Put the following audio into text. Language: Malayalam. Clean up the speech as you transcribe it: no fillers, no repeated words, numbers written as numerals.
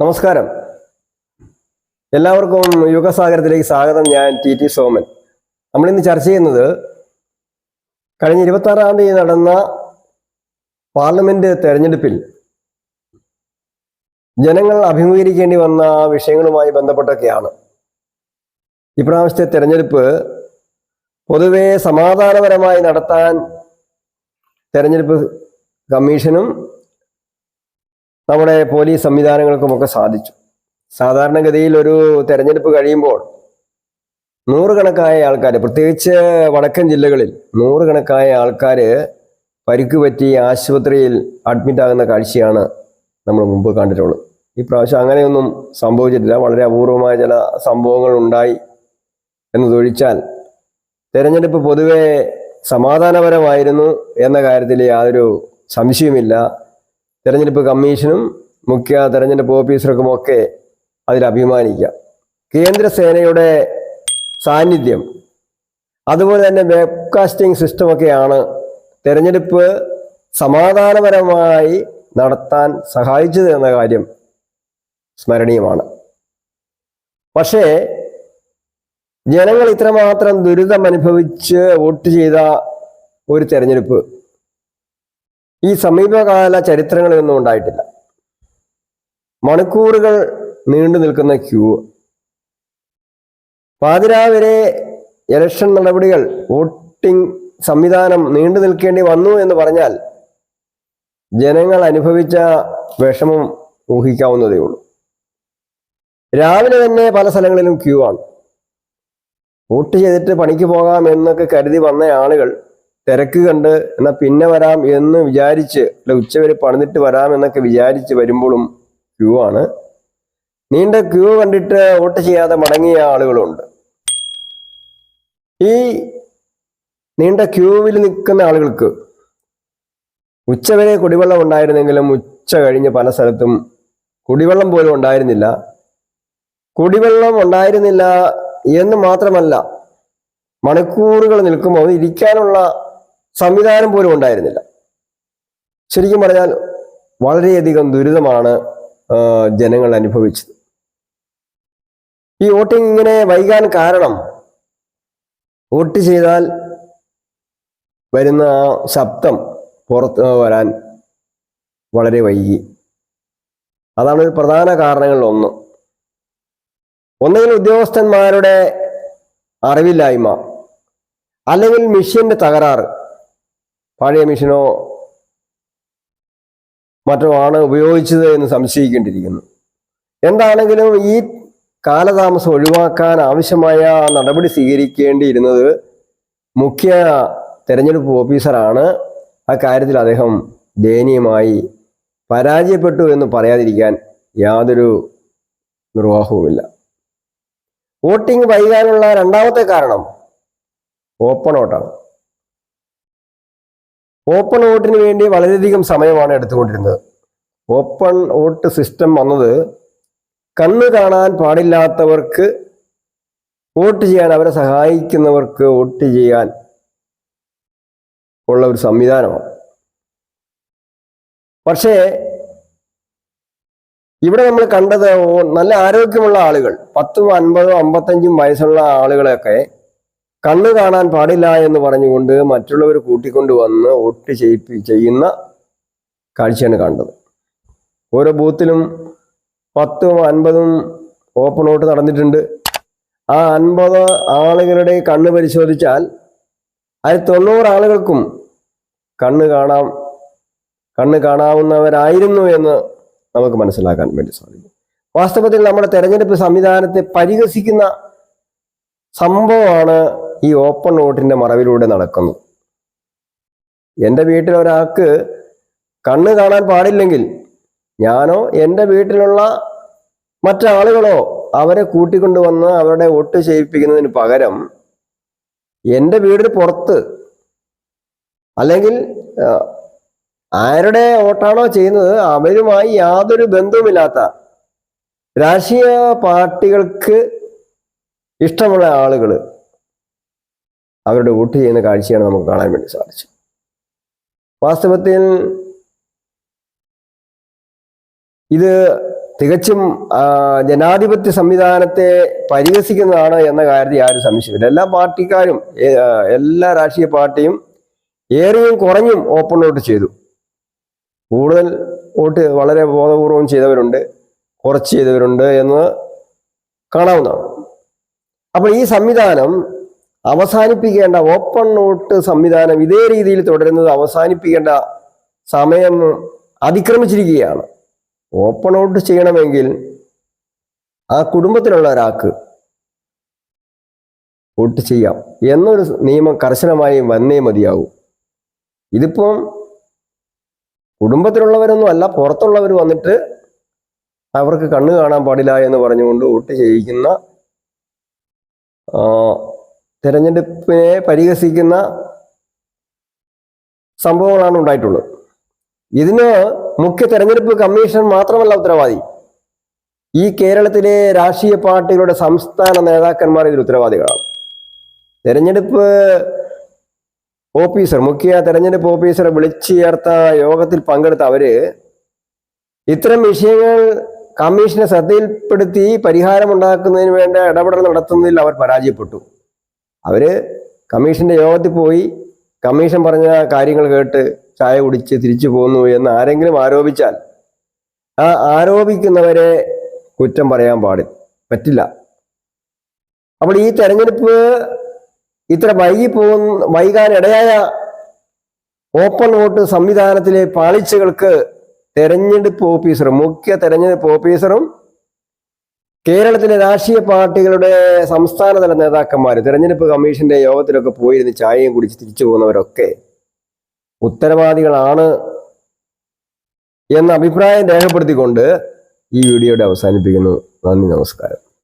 നമസ്കാരം. എല്ലാവർക്കും യുഗസാഗരത്തിലേക്ക് സ്വാഗതം. ഞാൻ ടി സോമൻ. നമ്മളിന്ന് ചർച്ച ചെയ്യുന്നത് കഴിഞ്ഞ 26-ാം തീയതി നടന്ന പാർലമെന്റ് തെരഞ്ഞെടുപ്പിൽ ജനങ്ങൾ അഭിമുഖീകരിക്കേണ്ടി വന്ന വിഷയങ്ങളുമായി ബന്ധപ്പെട്ടൊക്കെയാണ്. ഇപ്രാവശ്യത്തെ തെരഞ്ഞെടുപ്പ് പൊതുവെ സമാധാനപരമായി നടത്താൻ തെരഞ്ഞെടുപ്പ് കമ്മീഷനും നമ്മുടെ പോലീസ് സംവിധാനങ്ങൾക്കുമൊക്കെ സാധിച്ചു. സാധാരണഗതിയിൽ ഒരു തെരഞ്ഞെടുപ്പ് കഴിയുമ്പോൾ നൂറുകണക്കായ ആൾക്കാർ, പ്രത്യേകിച്ച് വടക്കൻ ജില്ലകളിൽ നൂറുകണക്കായ ആൾക്കാർ പരിക്കുപറ്റി ആശുപത്രിയിൽ അഡ്മിറ്റ് ആകുന്ന കാഴ്ചയാണ് നമ്മൾ മുമ്പ് കണ്ടിട്ടുള്ളത്. ഈ പ്രാവശ്യം അങ്ങനെയൊന്നും സംഭവിച്ചിട്ടില്ല. വളരെ അപൂർവമായ ചില സംഭവങ്ങൾ ഉണ്ടായി എന്നതൊഴിച്ചാൽ തെരഞ്ഞെടുപ്പ് പൊതുവെ സമാധാനപരമായിരുന്നു എന്ന കാര്യത്തിൽ യാതൊരു സംശയവുമില്ല. തെരഞ്ഞെടുപ്പ് കമ്മീഷനും മുഖ്യ തെരഞ്ഞെടുപ്പ് ഓഫീസർക്കുമൊക്കെ അതിൽ അഭിമാനിക്കാം. കേന്ദ്ര സേനയുടെ സാന്നിധ്യം, അതുപോലെ തന്നെ വെബ്കാസ്റ്റിംഗ് സിസ്റ്റമൊക്കെയാണ് തെരഞ്ഞെടുപ്പ് സമാധാനപരമായി നടത്താൻ സഹായിച്ചത് എന്ന കാര്യം സ്മരണീയമാണ്. പക്ഷേ ജനങ്ങൾ ഇത്രമാത്രം ദുരിതം അനുഭവിച്ച് വോട്ട് ചെയ്ത ഒരു തെരഞ്ഞെടുപ്പ് ഈ സമീപകാല ചരിത്രങ്ങളിലൊന്നും ഉണ്ടായിട്ടില്ല. മണിക്കൂറുകൾ നീണ്ടു നിൽക്കുന്ന ക്യൂ, പാതിരാവരെ ഇലക്ഷൻ നടപടികൾ, വോട്ടിംഗ് സംവിധാനം നീണ്ടു നിൽക്കേണ്ടി വന്നു എന്ന് പറഞ്ഞാൽ ജനങ്ങൾ അനുഭവിച്ച വിഷമം ഊഹിക്കാവുന്നതേ ഉള്ളൂ. രാവിലെ തന്നെ പല സ്ഥലങ്ങളിലും ക്യൂ ആണ്. വോട്ട് ചെയ്തിട്ട് പണിക്ക് പോകാം എന്നൊക്കെ കരുതി വന്ന ആളുകൾ തിരക്ക് കണ്ട് എന്നാൽ പിന്നെ വരാം എന്ന് വിചാരിച്ച്, ഉച്ചവരെ പണിതിട്ട് വരാം എന്നൊക്കെ വിചാരിച്ച് വരുമ്പോഴും ക്യൂ ആണ്. നീണ്ട ക്യൂ കണ്ടിട്ട് വോട്ട് ചെയ്യാതെ മടങ്ങിയ ആളുകളുണ്ട്. ഈ നീണ്ട ക്യൂവിൽ നിൽക്കുന്ന ആളുകൾക്ക് ഉച്ചവരെ കുടിവെള്ളം ഉണ്ടായിരുന്നെങ്കിലും ഉച്ച കഴിഞ്ഞ് പല സ്ഥലത്തും കുടിവെള്ളം പോലും ഉണ്ടായിരുന്നില്ല. കുടിവെള്ളം ഉണ്ടായിരുന്നില്ല എന്ന് മാത്രമല്ല, മണിക്കൂറുകൾ നിൽക്കുമ്പോൾ ഇരിക്കാനുള്ള സംവിധാനം പോലും ഉണ്ടായിരുന്നില്ല. ശരിക്കും പറഞ്ഞാൽ വളരെയധികം ദുരിതമാണ് ജനങ്ങൾ അനുഭവിച്ചത്. ഈ വോട്ടിംഗ് ഇങ്ങനെ വൈകാൻ കാരണം, വോട്ട് ചെയ്താൽ വരുന്ന ആ ശബ്ദം പുറത്ത് വരാൻ വളരെ വൈകി. അതാണ് ഒരു പ്രധാന കാരണങ്ങളിൽ ഒന്ന്. ഒന്നുകിൽ ഉദ്യോഗസ്ഥന്മാരുടെ അറിവില്ലായ്മ, അല്ലെങ്കിൽ മെഷീന്റെ തകരാറ്, പഴയ മെഷീനോ മറ്റോ ആണ് ഉപയോഗിച്ചത് എന്ന് സംശയിക്കേണ്ടിയിരിക്കുന്നു. എന്താണെങ്കിലും ഈ കാലതാമസം ഒഴിവാക്കാൻ ആവശ്യമായ നടപടി സ്വീകരിക്കേണ്ടിയിരുന്നത് മുഖ്യ തെരഞ്ഞെടുപ്പ് ഓഫീസറാണ്. ആ കാര്യത്തിൽ അദ്ദേഹം ദയനീയമായി പരാജയപ്പെട്ടു എന്ന് പറയാതിരിക്കാൻ യാതൊരു നിർവാഹവുമില്ല. വോട്ടിംഗ് വൈകാനുള്ള രണ്ടാമത്തെ കാരണം ഓപ്പൺ വോട്ടാണ്. ഓപ്പൺ വോട്ടിന് വേണ്ടി വളരെയധികം സമയമാണ് എടുത്തുകൊണ്ടിരുന്നത്. ഓപ്പൺ വോട്ട് സിസ്റ്റം വന്നത് കണ്ണ് കാണാൻ പാടില്ലാത്തവർക്ക് വോട്ട് ചെയ്യാൻ, അവരെ സഹായിക്കുന്നവർക്ക് വോട്ട് ചെയ്യാൻ ഉള്ള ഒരു സംവിധാനമാണ്. പക്ഷേ ഇവിടെ നമ്മൾ കണ്ടത് നല്ല ആരോഗ്യമുള്ള ആളുകൾ, 10, 50, 55 വയസ്സുള്ള ആളുകളെയൊക്കെ കണ്ണ് കാണാൻ പാടില്ല എന്ന് പറഞ്ഞുകൊണ്ട് മറ്റുള്ളവർ കൂട്ടിക്കൊണ്ട് വന്ന് വോട്ട് ചെയ്യുന്ന കാഴ്ചയാണ് കണ്ടത്. ഓരോ ബൂത്തിലും 10, 50 ഓപ്പൺ വോട്ട് നടന്നിട്ടുണ്ട്. ആ 50 ആളുകളുടെ കണ്ണ് പരിശോധിച്ചാൽ അതിൽ 90 ആളുകൾക്കും കണ്ണ് കാണാവുന്നവരായിരുന്നു എന്ന് നമുക്ക് മനസ്സിലാക്കാൻ വേണ്ടി സാധിക്കും. വാസ്തവത്തിൽ നമ്മുടെ തെരഞ്ഞെടുപ്പ് സംവിധാനത്തെ പരിഹസിക്കുന്ന സംഭവമാണ് ഈ ഓപ്പൺ വോട്ടിന്റെ മറവിലൂടെ നടക്കുന്നത്. എൻ്റെ വീട്ടിൽ ഒരാൾക്ക് കണ്ണ് കാണാൻ പാടില്ലെങ്കിൽ ഞാനോ എൻ്റെ വീട്ടിലുള്ള മറ്റാളുകളോ അവരെ കൂട്ടിക്കൊണ്ടുവന്ന് അവരുടെ വോട്ട് ചെയ്യിപ്പിക്കുന്നതിന് പകരം എൻ്റെ വീടിന് പുറത്ത്, അല്ലെങ്കിൽ ആരുടെ വോട്ടാണോ ചെയ്യുന്നത് അവരുമായി യാതൊരു ബന്ധവുമില്ലാത്ത രാഷ്ട്രീയ പാർട്ടികൾക്ക് ഇഷ്ടമുള്ള ആളുകൾ അവരുടെ വോട്ട് ചെയ്യുന്ന കാഴ്ചയാണ് നമുക്ക് കാണാൻ വേണ്ടി സാധിച്ചത്. വാസ്തവത്തിൽ ഇത് തികച്ചും ജനാധിപത്യ സംവിധാനത്തെ പരിഹസിക്കുന്നതാണ് എന്ന കാര്യത്തിൽ ആരും സംശയമില്ല. എല്ലാ പാർട്ടിക്കാരും എല്ലാ രാഷ്ട്രീയ പാർട്ടിയും ഏറെയും കുറഞ്ഞും ഓപ്പൺ വോട്ട് ചെയ്തു. കൂടുതൽ വോട്ട് വളരെ ബോധപൂർവം ചെയ്തവരുണ്ട്, കുറച്ച് ചെയ്തവരുണ്ട് എന്ന് കാണാവുന്നതാണ്. അപ്പോൾ ഈ സംവിധാനം അവസാനിപ്പിക്കേണ്ട, ഓപ്പൺ വോട്ട് സംവിധാനം ഇതേ രീതിയിൽ തുടരുന്നത് അവസാനിപ്പിക്കേണ്ട സമയം അതിക്രമിച്ചിരിക്കുകയാണ്. ഓപ്പൺ വോട്ട് ചെയ്യണമെങ്കിൽ ആ കുടുംബത്തിലുള്ള ഒരാൾക്ക് വോട്ട് ചെയ്യാം എന്നൊരു നിയമം കർശനമായി വന്നേ മതിയാകൂ. ഇതിപ്പം കുടുംബത്തിലുള്ളവരൊന്നും അല്ല, പുറത്തുള്ളവർ വന്നിട്ട് അവർക്ക് കണ്ണു കാണാൻ പാടില്ല എന്ന് പറഞ്ഞുകൊണ്ട് വോട്ട് ചെയ്യിക്കുന്ന, തെരഞ്ഞെടുപ്പിനെ പരിഹസിക്കുന്ന സംഭവങ്ങളാണ് ഉണ്ടായിട്ടുള്ളത്. ഇതിന് മുഖ്യ തെരഞ്ഞെടുപ്പ് കമ്മീഷൻ മാത്രമല്ല ഉത്തരവാദി. ഈ കേരളത്തിലെ രാഷ്ട്രീയ പാർട്ടികളുടെ സംസ്ഥാന നേതാക്കന്മാർ ഇതിൽ ഉത്തരവാദികളാണ്. തെരഞ്ഞെടുപ്പ് ഓഫീസർ, മുഖ്യ തെരഞ്ഞെടുപ്പ് ഓഫീസറെ വിളിച്ചു ചേർത്ത യോഗത്തിൽ പങ്കെടുത്ത അവര് ഇത്തരം വിഷയങ്ങൾ കമ്മീഷനെ ശ്രദ്ധയിൽപ്പെടുത്തി പരിഹാരമുണ്ടാക്കുന്നതിന് വേണ്ട ഇടപെടൽ നടത്തുന്നതിൽ അവർ പരാജയപ്പെട്ടു. അവര് കമ്മീഷന്റെ യോഗത്തിൽ പോയി കമ്മീഷൻ പറഞ്ഞ കാര്യങ്ങൾ കേട്ട് ചായ കുടിച്ച് തിരിച്ചു പോന്നു എന്ന് ആരെങ്കിലും ആരോപിച്ചാൽ ആ ആരോപിക്കുന്നവരെ കുറ്റം പറയാൻ പറ്റില്ല. അപ്പോൾ ഈ തെരഞ്ഞെടുപ്പ് ഇത്ര വൈകാനിടയായ ഓപ്പൺ വോട്ട് സംവിധാനത്തിലെ പാളിച്ചകൾക്ക് തെരഞ്ഞെടുപ്പ് ഓഫീസറും, മുഖ്യ തെരഞ്ഞെടുപ്പ് ഓഫീസറും കേരളത്തിലെ രാഷ്ട്രീയ പാർട്ടികളുടെ സംസ്ഥാനതല നേതാക്കന്മാർ തെരഞ്ഞെടുപ്പ് കമ്മീഷന്റെ യോഗത്തിലൊക്കെ പോയിരുന്ന് ചായയും കുടിച്ച് തിരിച്ചു പോകുന്നവരൊക്കെ ഉത്തരവാദികളാണ് എന്ന അഭിപ്രായം രേഖപ്പെടുത്തിക്കൊണ്ട് ഈ വീഡിയോയുടെ അവസാനിപ്പിക്കുന്നു. നന്ദി, നമസ്കാരം.